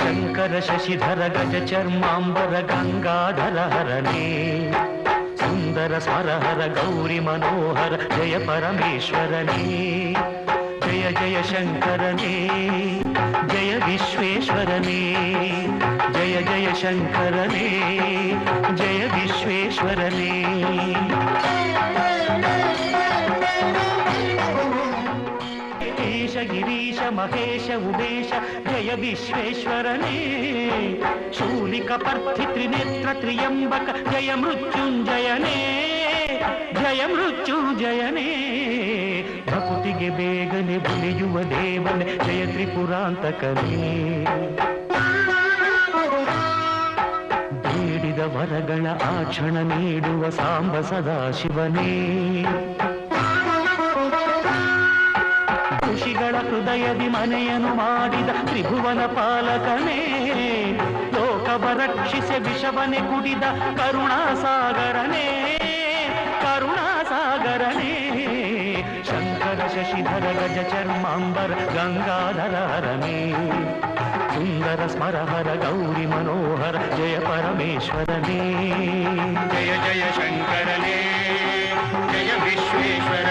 ಶಂಕರ ಶಶಿಧರ ಗಜ ಚರ್ಮಾಂಬರ ಗಂಗಾಧರ ಹರನೇ ಸುಂದರ ಸ್ವರಹರ ಗೌರಿ ಮನೋಹರ ಜಯ ಪರಮೇಶ್ವರನೇ ಜಯ ಜಯ ಶಂಕರನೇ ಜಯ ವಿಶ್ವೇಶ್ವರನೇ ಜಯ ಜಯ ಶಂಕರನೇ ಜಯ ವಿಶ್ವೇಶ್ವರನೇ ಗಿರೀಶ ಮಹೇಶ ಉಮೇಶ ಜಯ ವಿಶ್ವೇಶ್ವರನೇ ಶೂಲಿಕ ಪರ್ಥಿ ತ್ರಿನೇತ್ರ ತ್ರಿಯಂಬಕ ಜಯ ಮೃತ್ಯುಂಜಯನೇ ಜಯ ಮೃತ್ಯುಂಜಯನೇ ಭಕುತಿಗೆ ಬೇಗನೆ ಬುಲಿಯುವ ದೇವನೇ ಜಯ ತ್ರಿಪುರಾಂತಕನೇ ಬೇಡಿದ ವರಗಳ ಆ ಕ್ಷಣ ನೀಡುವ ಸಾಂಬ ಸದಾಶಿವನೇ ಋಷಿಗಳ ಹೃದಯದಿ ಮನೆಯನ್ನು ಮಾಡಿದ ತ್ರಿಭುವನ ಪಾಲಕನೇ ಲೋಕವ ರಕ್ಷಿಸಿ ವಿಷವನೆ ಕುಡಿದ ಕರುಣಾಸಾಗರನೇ ಕರುಣಾಸಾಗರನೇ ಶಂಕರ ಶಶಿಧರ ಗಜ ಚರ್ಮಾಂಬರ ಗಂಗಾಧರ ಹರನೇ ಸುಂದರ ಸ್ಮರಹರ ಗೌರಿ ಮನೋಹರ ಜಯ ಪರಮೇಶ್ವರನೇ ಜಯ ಜಯ ಶಂಕರನೇ ಜಯ ವಿಶ್ವೇಶ್ವರ